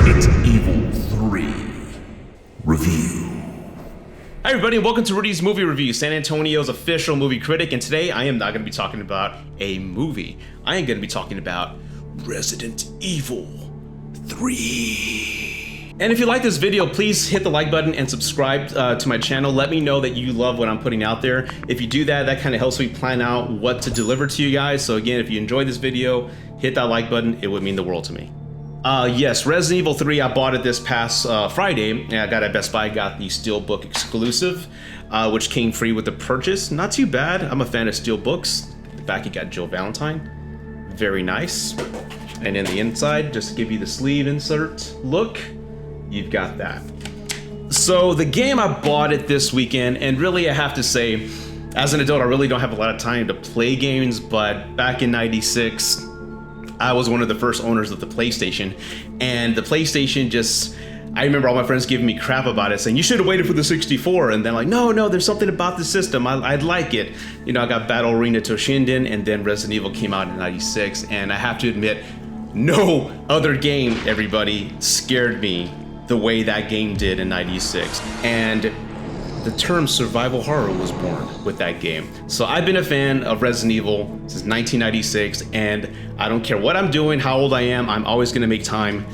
Resident Evil 3 Review. Hi everybody, and welcome to Rudy's Movie Review, San Antonio's official movie critic, and today I am not going to be talking about a movie. I am going to be talking about Resident Evil 3. And if you like this video, please hit the like button and subscribe to my channel. Let me know that you love what I'm putting out there. If you do that, that kind of helps me plan out what to deliver to you guys. So again, if you enjoyed this video, hit that like button. It would mean the world to me. Yes, Resident Evil 3, I bought it this past Friday, and I got it at Best Buy, got the Steelbook exclusive, which came free with the purchase. Not too bad. I'm a fan of Steelbooks. The back, you got Jill Valentine. Very nice. And in the inside, just to give you the sleeve insert look, you've got that. So the game, I bought it this weekend, and really I have to say, as an adult, I really don't have a lot of time to play games, but back in '96, I was one of the first owners of the PlayStation, and the PlayStation just, I remember all my friends giving me crap about it, saying, you should have waited for the 64, and then like, no, there's something about the system, I'd like it. You know, I got Battle Arena Toshinden, and then Resident Evil came out in '96, and I have to admit, no other game, everybody, scared me the way that game did in '96. And the term survival horror was born with that game. So I've been a fan of Resident Evil since 1996, and I don't care what I'm doing, how old I am, I'm always gonna make time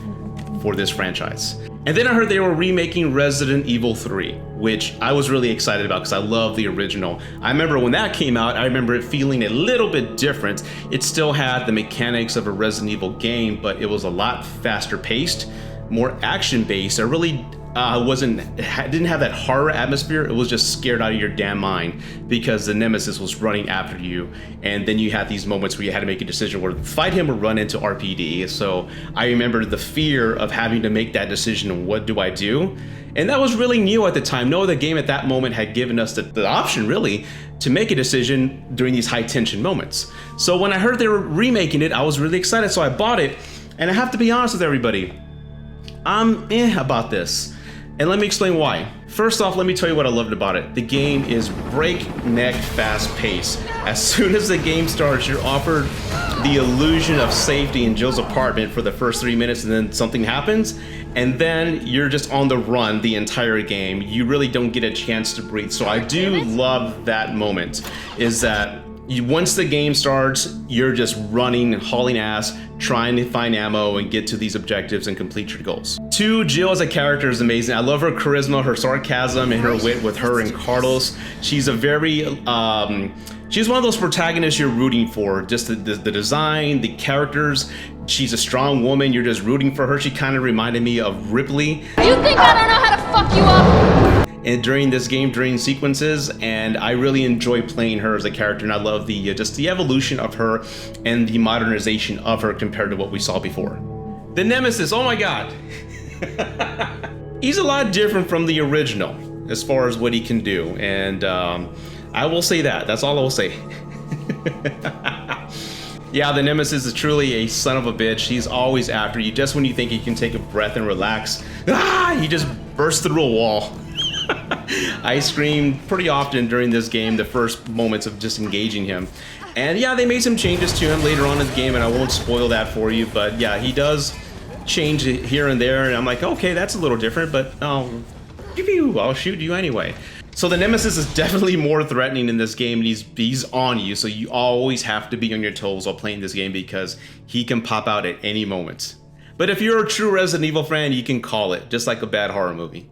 for this franchise. And then I heard they were remaking Resident Evil 3, which I was really excited about because I love the original. I remember when that came out, I remember it feeling a little bit different. It still had the mechanics of a Resident Evil game, but it was a lot faster paced, more action based. I really didn't have that horror atmosphere. It was just scared out of your damn mind because the Nemesis was running after you, and then you had these moments where you had to make a decision whether to fight him or run into RPD. So I remember the fear of having to make that decision of what do I do, and that was really new at the time. No other game at that moment had given us the option really to make a decision during these high tension moments. So when I heard they were remaking it, I was really excited, so I bought it, and I have to be honest with everybody, I'm about this. And let me explain why. First off, let me tell you what I loved about it. The game is breakneck fast pace. As soon as the game starts, you're offered the illusion of safety in Jill's apartment for the first 3 minutes, and then something happens, and then you're just on the run the entire game. You really don't get a chance to breathe. So I do love that moment, is that once the game starts, you're just running and hauling ass, trying to find ammo and get to these objectives and complete your goals. 2, Jill as a character is amazing. I love her charisma, her sarcasm, and her wit with her and Carlos. She's a very, she's one of those protagonists you're rooting for. Just the design, the characters. She's a strong woman, you're just rooting for her. She kind of reminded me of Ripley. You think I don't know how to fuck you up? And during this game, during sequences, and I really enjoy playing her as a character, and I love the just the evolution of her and the modernization of her compared to what we saw before. The Nemesis, oh my god. He's a lot different from the original as far as what he can do, and I will say that's all I will say. Yeah, the Nemesis is truly a son of a bitch. He's always after you. Just when you think you can take a breath and relax, he just bursts through a wall. I screamed pretty often during this game, the first moments of just engaging him. And yeah, they made some changes to him later on in the game, and I won't spoil that for you, but yeah, he does change it here and there, and I'm like, okay, that's a little different, but I'll shoot you anyway. So the Nemesis is definitely more threatening in this game, and he's on you, so you always have to be on your toes while playing this game because he can pop out at any moment. But if you're a true Resident Evil fan, you can call it, just like a bad horror movie.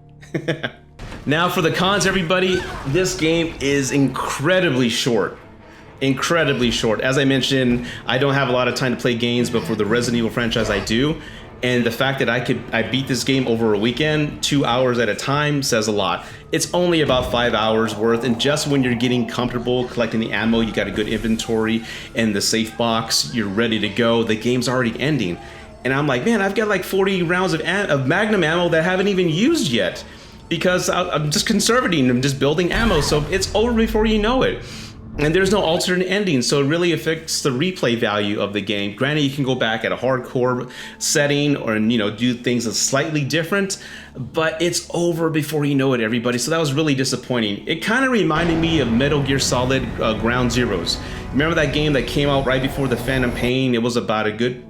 Now for the cons, everybody, this game is incredibly short. Incredibly short. As I mentioned, I don't have a lot of time to play games, but for the Resident Evil franchise, I do. And the fact that I beat this game over a weekend, 2 hours at a time, says a lot. It's only about 5 hours worth, and just when you're getting comfortable collecting the ammo, you got a good inventory and the safe box, you're ready to go, the game's already ending. And I'm like, man, I've got like 40 rounds of Magnum ammo that I haven't even used yet, because I'm just conserving, I'm just building ammo, so it's over before you know it. And there's no alternate ending, so it really affects the replay value of the game. Granted, you can go back at a hardcore setting or do things that's slightly different, but it's over before you know it, everybody. So that was really disappointing. It kind of reminded me of Metal Gear Solid Ground Zeroes. Remember that game that came out right before the Phantom Pain? It was about a good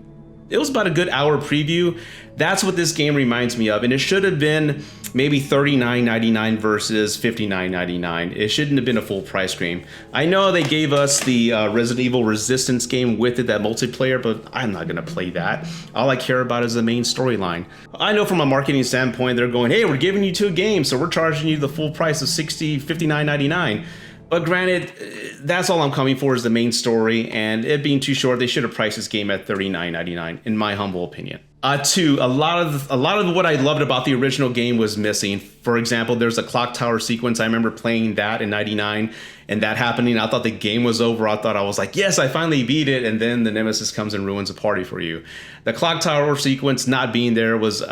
It was about a good hour preview. That's what this game reminds me of, and it should have been maybe $39.99 versus $59.99. It shouldn't have been a full price game. I know they gave us the Resident Evil Resistance game with it, that multiplayer, but I'm not gonna play that. All I care about is the main storyline. I know from a marketing standpoint, they're going, hey, we're giving you 2 games, so we're charging you the full price of $59.99. But granted, that's all I'm coming for is the main story, and it being too short, they should have priced this game at $39.99, in my humble opinion. 2, a lot of what I loved about the original game was missing. For example, there's a clock tower sequence. I remember playing that in '99, and that happening. I thought the game was over. I thought I was like, yes, I finally beat it, and then the Nemesis comes and ruins the party for you. The clock tower sequence not being there was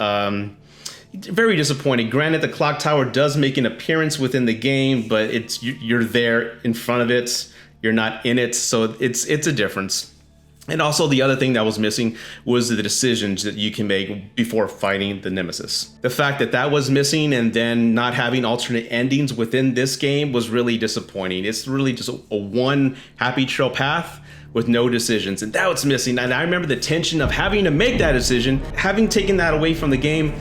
very disappointing. Granted, the clock tower does make an appearance within the game, but you're there in front of it, you're not in it, so it's a difference. And also the other thing that was missing was the decisions that you can make before fighting the Nemesis. The fact that that was missing and then not having alternate endings within this game was really disappointing. It's really just a one happy trail path with no decisions, and that was missing. And I remember the tension of having to make that decision, having taken that away from the game.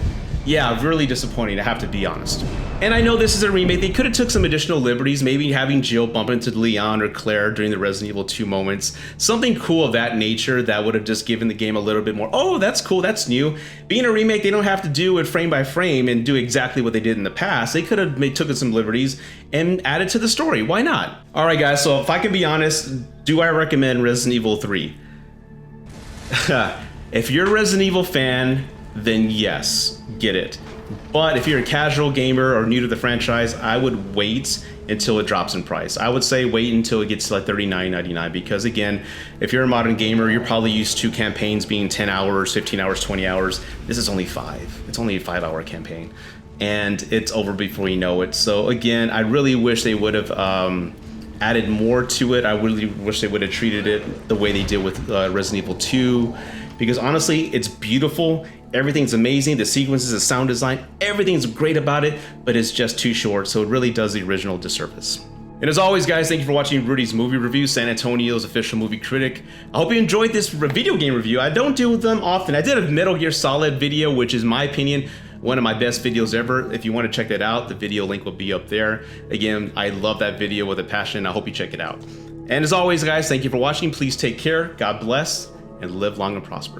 Yeah, really disappointing, I have to be honest. And I know this is a remake. They could have took some additional liberties, maybe having Jill bump into Leon or Claire during the Resident Evil 2 moments. Something cool of that nature that would have just given the game a little bit more, oh, that's cool, that's new. Being a remake, they don't have to do it frame by frame and do exactly what they did in the past. They could have taken some liberties and added to the story. Why not? All right, guys, so if I can be honest, do I recommend Resident Evil 3? If you're a Resident Evil fan, then yes, get it. But if you're a casual gamer or new to the franchise, I would wait until it drops in price. I would say wait until it gets to like $39.99, because again, if you're a modern gamer, you're probably used to campaigns being 10 hours, 15 hours, 20 hours. This is only 5. It's only a 5-hour campaign, and it's over before you know it. So again, I really wish they would have added more to it. I really wish they would have treated it the way they did with Resident Evil 2, because honestly, it's beautiful. Everything's amazing. The sequences, the sound design, everything's great about it, but it's just too short, so it really does the original disservice. And as always, guys, thank you for watching Rudy's Movie Review, San Antonio's official movie critic. I hope you enjoyed this video game review. I don't do them often. I did a Metal Gear Solid video, which is my opinion one of my best videos ever. If you want to check that out, the video link will be up there. Again, I love that video with a passion. I hope you check it out. And as always, guys, thank you for watching. Please take care. God bless, and live long and prosper.